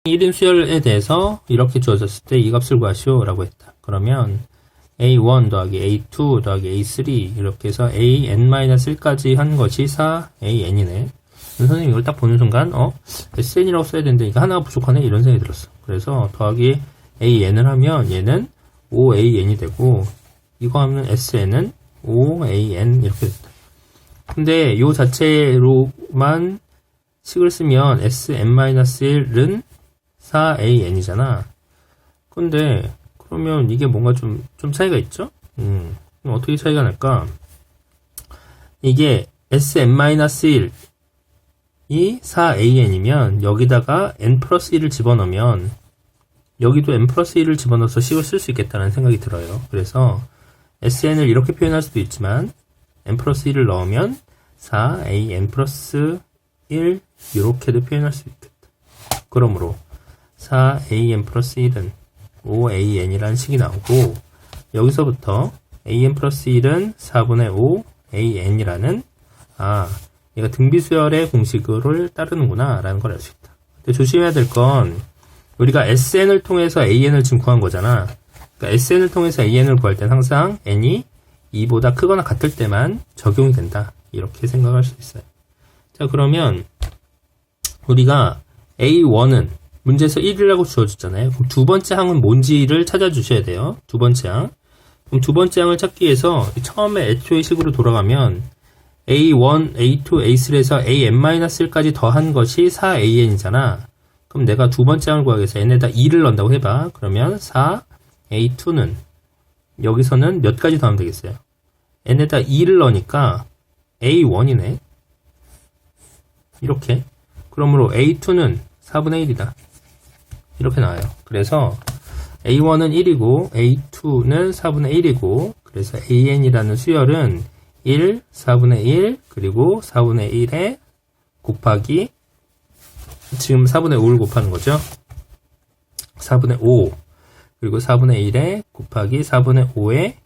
1인 수열에 대해서 이렇게 주어졌을 때 이 값을 구하시오 라고 했다. 그러면 A1 더하기 A2 더하기 A3 이렇게 해서 AN-1까지 한 것이 4AN이네. 선생님 이걸 딱 보는 순간 SN이라고 써야 되는데 이거 하나가 부족하네 이런 생각이 들었어. 그래서 더하기 AN을 하면 얘는 5AN이 되고 이거 하면 SN은 5AN 이렇게 됐다. 근데 요 자체로만 식을 쓰면 SN-1은 4AN이잖아. 근데 그러면 이게 뭔가 좀 차이가 있죠? 그럼 어떻게 차이가 날까? 이게 SN-1이 4AN이면 여기다가 N 플러스 1을 집어넣으면 여기도 N 플러스 1을 집어넣어서 식을 쓸 수 있겠다는 생각이 들어요. 그래서 SN을 이렇게 표현할 수도 있지만 N 플러스 1을 넣으면 4AN 플러스 1 이렇게도 표현할 수 있겠다. 그러므로 4AN 플러스 1은 5AN이라는 식이 나오고 여기서부터 AN 플러스 1은 4분의 5AN이라는 얘가 등비수열의 공식을 따르는구나 라는 걸 알 수 있다. 근데 조심해야 될 건 우리가 SN을 통해서 AN을 지금 구한 거잖아. 그러니까 SN을 통해서 AN을 구할 땐 항상 N이 2보다 크거나 같을 때만 적용이 된다. 이렇게 생각할 수 있어요. 자, 그러면 우리가 A1은 문제에서 1이라고 주어졌잖아요. 그럼 두 번째 항은 뭔지를 찾아주셔야 돼요. 두 번째 항. 그럼 두 번째 항을 찾기 위해서 처음에 애초의 식으로 돌아가면 A1, A2, A3에서 AN-1까지 더한 것이 4AN이잖아. 그럼 내가 두 번째 항을 구하기 위해서 N에다 2를 넣는다고 해봐. 그러면 4A2는 여기서는 몇 가지 더하면 되겠어요? N에다 2를 넣으니까 A1이네. 이렇게. 그러므로 A2는 4분의 1이다. 이렇게 나와요. 그래서 A1은 1이고 A2는 4분의 1이고 그래서 AN이라는 수열은 1, 4분의 1 그리고 4분의 1에 곱하기 지금 4분의 5를 곱하는 거죠. 4분의 5 그리고 4분의 1에 곱하기 4분의 5의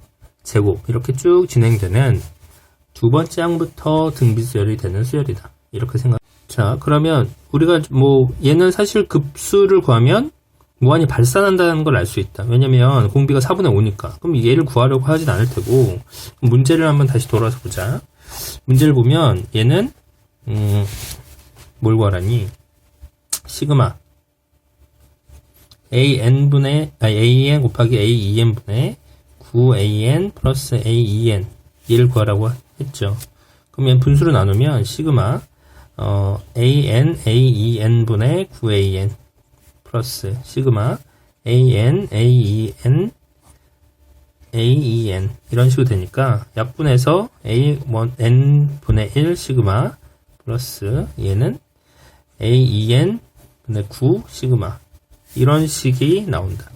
제곱 이렇게 쭉 진행되는 두 번째 항부터 등비수열이 되는 수열이다. 이렇게 생각. 자, 그러면 우리가 얘는 사실 급수를 구하면 무한히 발산한다는 걸 알 수 있다. 왜냐면 공비가 4분의 5니까. 그럼 얘를 구하려고 하진 않을 테고 문제를 한번 다시 돌아서 보자. 문제를 보면 얘는 뭘 구하라니? 시그마 AN 곱하기 AEN분의 9AN 플러스 AEN 얘를 구하라고 했죠. 그럼 얘는 분수로 나누면 시그마 AN, AEN분의 9AN 플러스 시그마 AN, AEN, AEN 이런 식으로 되니까 약분해서 N분의 1 시그마 플러스 얘는 AEN분의 9 시그마 이런 식이 나온다.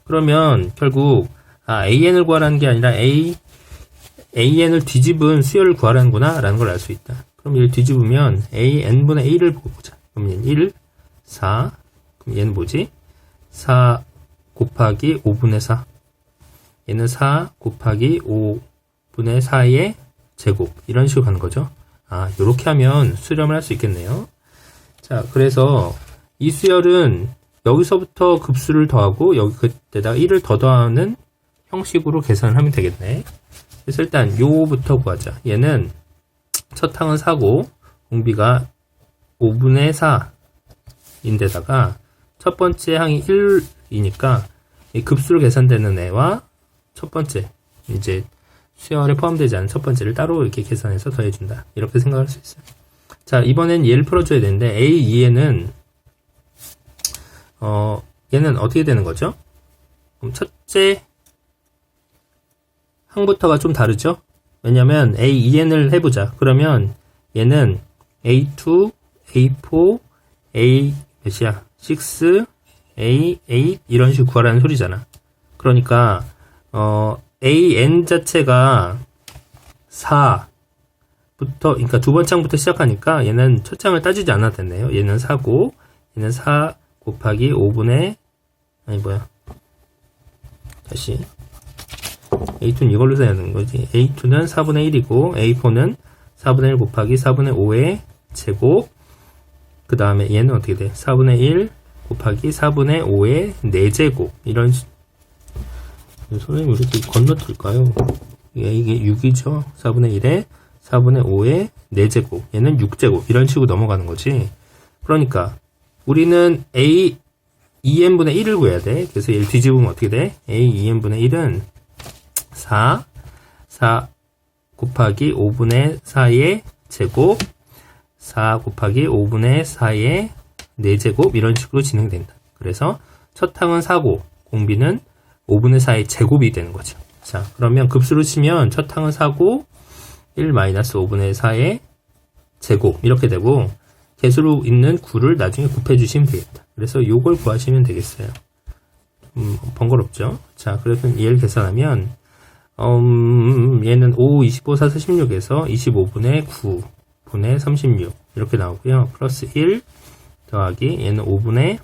그러면 결국 AN을 구하라는 게 아니라 AN을 뒤집은 수열을 구하라는구나 라는 걸 알 수 있다. 그럼 얘를 뒤집으면 AN분의 1을 보고 보자. 그럼 얘는 1, 4 그럼 얘는 뭐지? 4 곱하기 5분의 4 얘는 4 곱하기 5분의 4의 제곱 이런 식으로 가는 거죠. 요렇게 하면 수렴을 할 수 있겠네요. 자, 그래서 이 수열은 여기서부터 급수를 더하고 여기 그때다가 1을 더 더하는 형식으로 계산을 하면 되겠네. 그래서 일단 요부터 구하자. 얘는 첫 항은 4고 공비가 5분의 4인데다가 첫 번째 항이 1이니까 이 급수로 계산되는 애와 첫 번째 이제 수열에 포함되지 않은 첫 번째를 따로 이렇게 계산해서 더해준다. 이렇게 생각할 수 있어요. 자, 이번엔 얘를 풀어줘야 되는데 A2에는 얘는 어떻게 되는 거죠? 그럼 첫째 항부터가 좀 다르죠? 왜냐면 A2n을 해보자. 그러면 얘는 A2, A4, A 몇이야? 6, A8 이런 식으로 구하라는 소리잖아. 그러니까 AN 자체가 4부터 그러니까 두 번째 항부터 시작하니까 얘는 첫 항을 따지지 않아도 됐네요. 얘는 4고 얘는 4 곱하기 5분의 다시 A2는 이걸로 써야 되는 거지. A2는 4분의 1이고 A4는 4분의 1 곱하기 4분의 5의 제곱 그 다음에 얘는 어떻게 돼? 4분의 1 곱하기 4분의 5의 4제곱. 이런, 선생님 왜 이렇게 건너뛸까요? 이게 6이죠? 4분의 1에 4분의 5의 4제곱. 얘는 6제곱. 이런 식으로 넘어가는 거지. 그러니까, 우리는 A, 2n분의 1을 구해야 돼. 그래서 얘를 뒤집으면 어떻게 돼? A, 2n분의 1은 4 곱하기 5분의 4의 제곱, 4 곱하기 5분의 4의 4제곱, 이런 식으로 진행된다. 그래서 첫 항은 4고, 공비는 5분의 4의 제곱이 되는 거죠. 자, 그러면 급수로 치면 첫 항은 4고, 1-5분의 4의 제곱, 이렇게 되고, 개수로 있는 9를 나중에 곱해 주시면 되겠다. 그래서 요걸 구하시면 되겠어요. 번거롭죠? 자, 그래서 얘를 계산하면, 얘는 5, 25, 4, 16에서 25분의 9분의 36 이렇게 나오고요. 플러스 1 더하기 얘는 5분의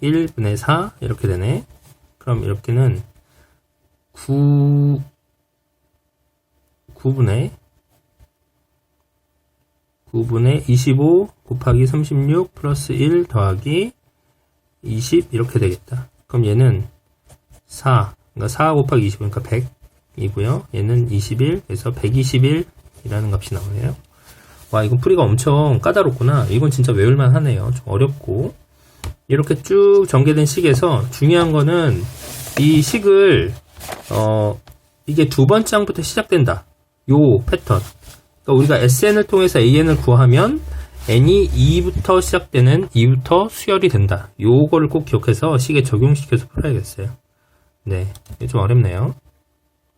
1분의 4 이렇게 되네. 그럼 이렇게는 9분의 25 곱하기 36 플러스 1 더하기 20 이렇게 되겠다. 그럼 얘는 4, 그러니까 4 곱하기 20, 그러니까 100이고요. 얘는 21, 그래서 121이라는 값이 나오네요. 와, 이건 풀이가 엄청 까다롭구나. 이건 진짜 외울만 하네요. 좀 어렵고. 이렇게 쭉 전개된 식에서 중요한 거는 이 식을, 이게 두 번째 항부터 시작된다. 요 패턴. 그러니까 우리가 SN을 통해서 AN을 구하면 n이 2부터 시작되는 2부터 수열이 된다. 요거를 꼭 기억해서 식에 적용시켜서 풀어야겠어요. 네, 좀 어렵네요.